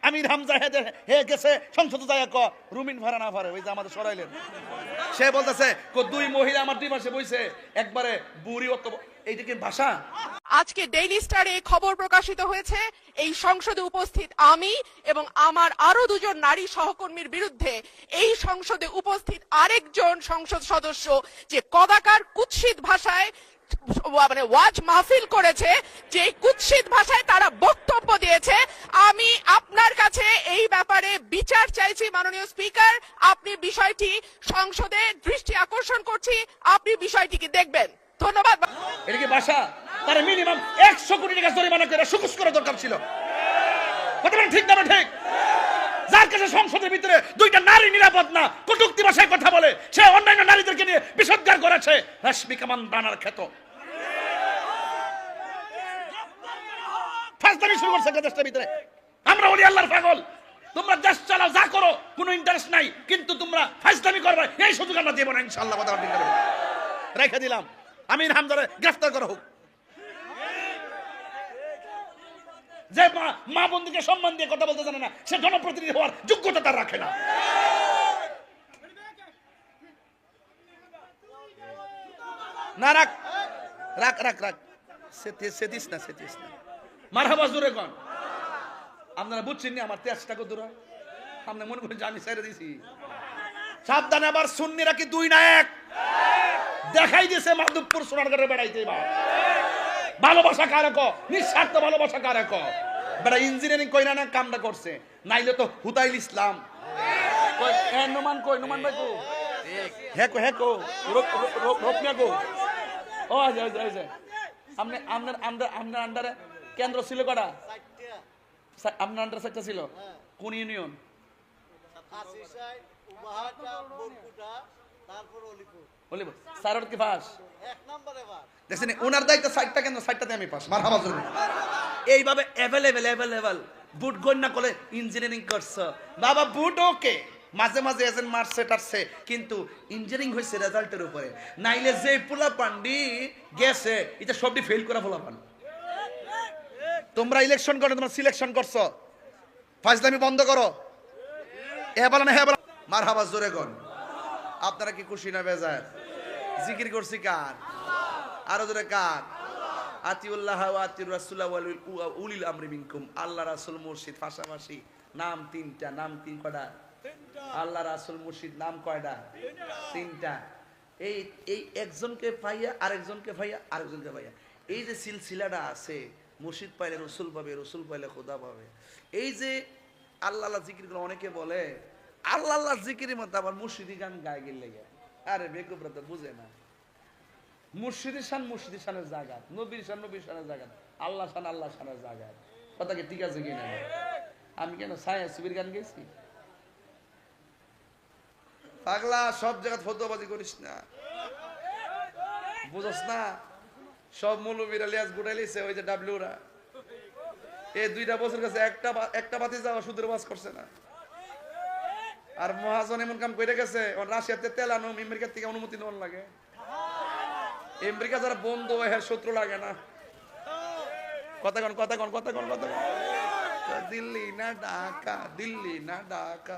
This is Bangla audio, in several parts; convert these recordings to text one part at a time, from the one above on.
আমির হামজা হে গেছে সংসদে যায় ক রুমিন ভাড়া না পারে, ওই যে আমাদের সরাইলেন সে বলতেছে দুই মহিলা আমার দুই পাশে বইছে একবারে বুড়ি অত, এইটা কি ভাষা? আজকে ডেইলি স্টারে খবর প্রকাশিত হয়েছে এই সংসদে উপস্থিত আমি এবং আমার আরো দুজন নারী সহকর্মীর বিরুদ্ধে এই সংসদে উপস্থিত আরেকজন সংসদ সদস্য যে কদাকার কুৎসিত ভাষায় মানে ওয়াজ মাহফিল করেছে, যে কুৎসিত ভাষায় তারা বক্তব্য দিয়েছে। আমি আপনার কাছে এই ব্যাপারে বিচার চাইছি মাননীয় স্পিকার, আপনি বিষয়টি সংসদে দৃষ্টি আকর্ষণ করছি, আপনি বিষয়টিকে দেখবেন। ধন্যবাদ। এটা কি ভাষা? তার মিনিমাম 100 কোটি টাকা জরিমানা করে সুকুশ করা দরকার ছিল। কথা বলেন ঠিক না ঠিক? যার কাছে সংসদের ভিতরে দুইটা নারী নিরাপদ না, কটূক্তি ভাষায় কথা বলে, সে অন্যান্য নারীদেরকে নিয়ে বিষোদ্গার করেছে। রাশমিকা মান্দানার ক্ষেত ফাজলামি শুরু করছে দেশের ভিতরে। আমরা বলি আল্লাহর পাগল, তোমরা দেশ চালাও যা করো, কোনো ইন্টারেস্ট নাই, কিন্তু তোমরা ফাজলামি করবে এই সুযোগ আমরা দেব না ইনশাআল্লাহ। কথা ঠিক না? রেখে দিলাম, আমির হামজারে গ্রেফতার করা হোক। যে মা বন্ধুকে সম্মান দিয়ে কথা বলতে জানে না, সে জনপ্রতিনিধি হওয়ার যোগ্যতা তার রাখে না। না রাখ রাখ রাখ রাখ, সেদিস না সেদিস না। মারহাবা জোরে কোন? আপনারা বুঝছেন না আমার তেজটা কত দূর? আপনি মনে করেন আমি ছেড়ে দিছি? সাবধানে, আবার সুন্নিরা কি দুই না এক? দেখাই দিয়েছে মাধবপুর সোনারগড়ে বেড়াইতে। ভালোবাসা কারে ক? নিঃস্বার্থ ভালোবাসা কারে ক? বেটা ইঞ্জিনিয়ারিং কইরা না কামটা করছে, নাইলে তো হুতাইল ইসলাম কই। এ নোমান কই? নোমান ভাই কো? হ্যাঁ কো হ্যাঁ কো রোপনা কো? ও আচ্ছা আচ্ছা আচ্ছা। আপনি আপনার আপনার আন্ডারে কেন্দ্র ছিল কটা? আপনার আন্ডারে সেক্টর ছিল কোন ইউনিয়ন? স্যার কি পাস? দেখছেন ওনার দায়িত্ব 60টা কেন্দ্র, 60টাতে আমি পাস। মারহাবা জোরে। এইভাবে অ্যাভেলেবল বুট গন্যা করে ইঞ্জিনিয়ারিং করছো বাবা, বুট ওকে, মাঝে মাঝে এজেন্ট মারছে টারছে, কিন্তু ইঞ্জিনিয়ারিং হয়েছে রেজাল্টের উপরে। নাইলে যে পোলা পান্ডি গেছে এটা সবটি ফেল করা পোলা পান। তোমরা ইলেকশন করো, তোমরা সিলেকশন করছো, ফাজলামি বন্ধ করো। এ বলা না হ্যাঁ বলা। মারহাবা জোরে কোন? আপনারা কি খুশি না বেজার? জিকির করছি কার? আরো জোরে কার? আতিউল্লাহ ওয়া আতিউর রাসূল ওয়া উলিল আমরি মিনকুম। আল্লাহ রাসূল মুর্শিদ পাশাপাশি, নাম তিনটা। নাম তিন কয়টা? আল্লাহ রাসূল মুর্শিদ নাম কয়টা? তিনটা। এই এই একজনকে পাইয়া আরেকজনকে পাইয়া আরেকজনকে পাইয়া, এই যে সিলসিলাটা আছে, মুর্শিদ পাইলে রসুল পাবে, রসুল পাইলে খোদা পাবে। এই যে আল্লাহ আল্লাহ জিকির গুলো অনেকে বলে আল্লাহ আল্লাহ জিকিরের মধ্যে আবার মুর্শিদি গান গায়ে গেলে, আরে বেকুবরা তো বুঝে না। মুর্শিদের শান মুর্শিদের শানের জায়গা, নবীর শান নবীর শানের জায়গা, আল্লাহ শান আল্লাহ শানের জায়গা। কথা কি ঠিক আছে কিনা? আমি কেন ছায়া সুবির গান গেছি? পাগলা, সব জায়গা ফতোয়াবাজি করিস না, বুঝস না? সব মৌলবীরা লিয়াজ গুটাইলিছে, ওই যে ডাব্লিউরা এই 2টা বছর কাছে একটা বাতি যাওয়া সুদের বাস করছে না। আর মহাজন এমন কাম করে গেছে, রাশিয়াতে তেল আনো আমেরিকার থেকে অনুমতি নেওয়ার লাগে। আমেরিকা যারা বন্ধু হয় শত্রু লাগে না। কথা কন কথা কন কথা কন কথা কন। দিল্লি না ঢাকা, দিল্লি না ঢাকা,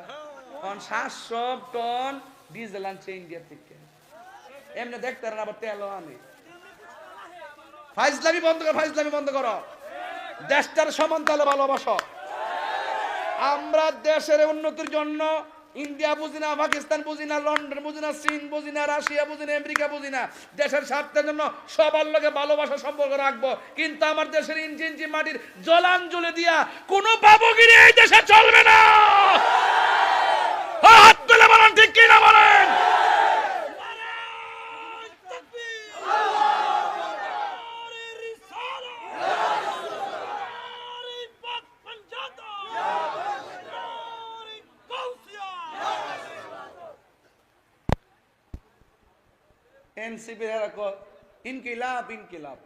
700 টন ডিজেল আনছে ইন্ডিয়া থেকে। এমনি দেখতে আবার তেলও আনে। ফাইজলামি বন্ধ করো, ফাইজলামি বন্ধ করো। দেশটার সমান তালে ভালোবাসো। আমরা দেশের উন্নতির জন্য ইন্ডিয়া বুঝি না, পাকিস্তান বুঝি না, লন্ডন বুঝি না, চীন বুঝি না, রাশিয়া বুঝি না, আমেরিকা বুঝি না। দেশের স্বার্থের জন্য সবার লগে ভালোবাসা সম্পর্ক রাখবো, কিন্তু আমার দেশের ইঞ্চি ইঞ্চি মাটির জলাঞ্জলি দিয়া কোনো বাবুগিরি এই দেশে চলবে না। হাত তুলে বলেন ঠিক কিনা বলেন? এনসিপি ইনকিলাব ইনকিলাব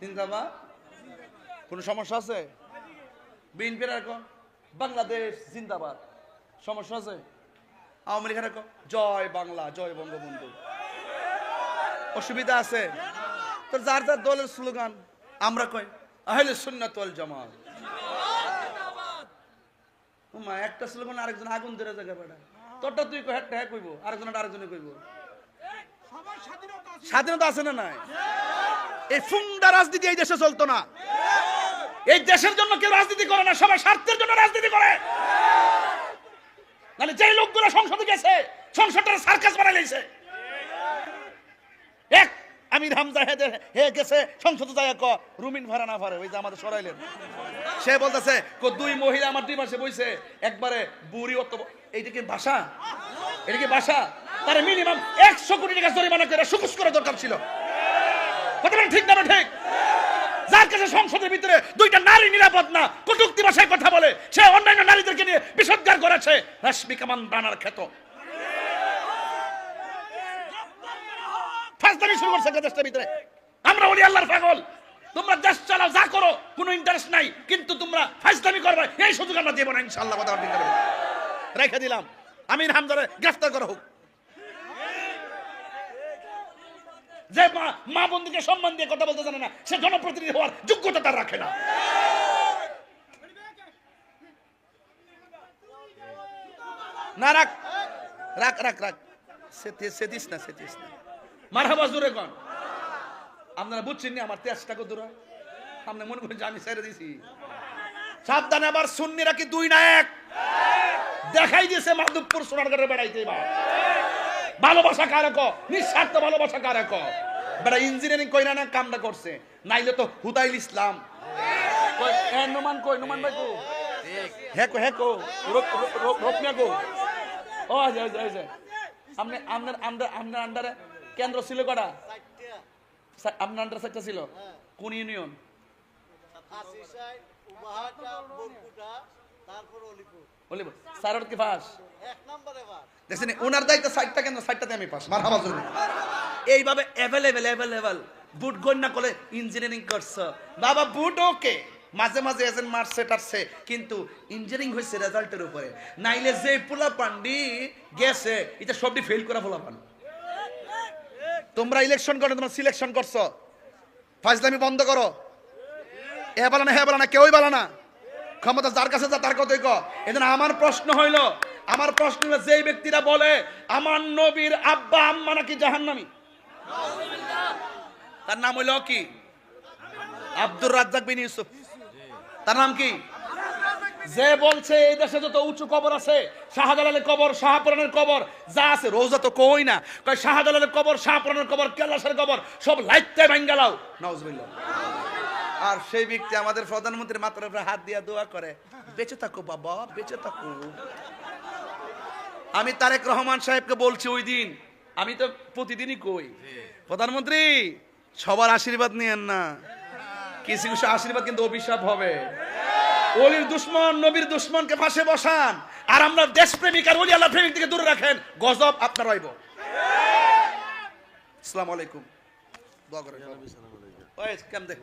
জিন্দাবাদ। কোন সমস্যা আছে? বিএনপির বাংলাদেশ জিন্দাবাদ, সমস্যা আছে? আওয়ামী লীগের জয় বাংলা, জয় বঙ্গবন্ধু, অসুবিধা আছে? তো যার যার দলের স্লোগান। আমরা কই আহলে সুন্নাত ওয়াল জামাত। মা একটা স্লোগান আরেকজন আগুন ধরে জায়গা বেড়া তোরটা তুই একটা হ্যাঁ কইবো আরেকজনে কইবো স্বাধীনতা আছে না নাই এই ফুন্ডা রাজনীতি এই দেশে চলতো না এই দেশের জন্য কেউ রাজনীতি করে না সবাই স্বার্থের জন্য রাজনীতি করে মানে যে লোকগুলো সংসদে গেছে সংসদটা সার্কাস বানাই লাইছে এক আমির হামজা হে গেছে সংসদে যায় ক রুমিন ভাড়া না ভাড়ে ওই যে আমাদের সরাইলেন সে বলতেছে দুই মহিলা আমার দুই পাশে বইছে একবারে বুড়ি অত এইটা কি ভাষা এটা কি ভাষা তার মিনিমাম 100 কোটি টাকা জরিমানা করে সুকুশ করা দরকার ছিল কথা বলেন ঠিক না ঠিক যার কাছে সংসদের ভিতরে দুইটা নারী নিরাপদ না কটূক্তি ভাষায় কথা বলে সে অন্যান্য নারীদেরকে নিয়ে বিষোদ্গার করেছে রাশমিকা মান্দানার খ্যাত ফাজলামি শুরু করছে দেশের ভিতরে আমরা বলি আল্লাহর পাগল তোমরা দেশ চালাও যা করো কোনো ইন্টারেস্ট নাই কিন্তু তোমরা ফাজলামি করবে এই সুযোগ আমরা দেব না ইনশাআল্লাহ কথা ঠিক করে রেখে দিলাম আমির হামজারে গ্রেফতার করা হোক যে মা বন্ধুকে সম্মান দিয়ে কথা বলতে জানে না সে জনপ্রতিনিধি হওয়ার যোগ্যতা তার রাখে না না রাখ রাখ রাখ রাখ সেদিস না মারহাবা জোরে কোন আপনারা বুঝছেন না আমার তেজটাকে দূরা আপনি মনে করেন যে আমি ছেড়ে দিছি সাবধানে আবার সুন্নিরা কি দুই না এক দেখাই দিয়েছে মাধবপুর সোনারগড়ে বেড়াইতে এবার ভালোবাসা কারে ক নিঃস্বার্থ ভালোবাসা কারে ক বেটা ইঞ্জিনিয়ারিং কইরা না কামটা করছে নাইলে তো হুদাইল ইসলাম কই নুমান কই নুমান ভাই কো হেকো রোপমিয়া কো ও আচ্ছা আপনি আপনার আন্ডারে কেন্দ্র ছিল কটা আপনার আন্ডার সাইটটা ছিল কোন ইউনিয়ন স্যার কি পাস দেখছেন ওনার দায়িত্ব সাইটটা কেন সাইটটাতে আমি পাস মারহাবা জোরে এইভাবে অ্যাভেলেবল বুট গন্যা করে ইঞ্জিনিয়ারিং করছো বাবা বুট ওকে মাঝে মাঝে এজেন্ট মারছে টারছে কিন্তু ইঞ্জিনিয়ারিং হয়েছে রেজাল্টের উপরে নাইলে যে পোলা পান্ডি গেছে এটা সবটি ফেল করা পোলা পান তোমরা ইলেকশন করে তোমরা সিলেকশন করছো ফাজলামি বন্ধ করো এ বলা না কেউই বলা না ক্ষমতা যার কাছে যা তার কথাই কো এজন্য আমার প্রশ্ন হলো যেই ব্যক্তিরা বলে আমার নবীর আব্বা আম্মা নাকি জাহান্নামী তার নাম হইল কি আব্দুর রাজ্জাক বিন ইউসুফ তার নাম কি যে বলছে এই দেশে যত উঁচু কবর আছে শাহজালালের কবর শাহপুরানের কবর যা আছে রোজা তো কই না কয় শাহজালালের কবর শাহপুরানের কবর কেলাসের কবর সব লাইতে ভাঙ্গালাও নাউজুবিল্লাহ আর সেই ব্যক্তি আমাদের প্রধানমন্ত্রী মাথার উপরে হাত দিয়া দোয়া করে বেঁচে থাকো বাবা বেঁচে থাকো আমি তারেক রহমান সাহেবকে বলছি ওই দিন আমি তো প্রতিদিনই কই প্রধানমন্ত্রী সবার আশীর্বাদ নিয়েন না কিছু কিছু আশীর্বাদ কিন্তু অভিশাপ হবে ওলির দুশ্মন নবীর দুশ্মনকে পাশে বসান আর আমরা দেশপ্রেমিক আর ওলি আল্লাহ প্রেমিক থেকে দূরে রাখেন গজব আপনার হইব আসসালামু আলাইকুম দোয়া করেন ওই কেমন দেখ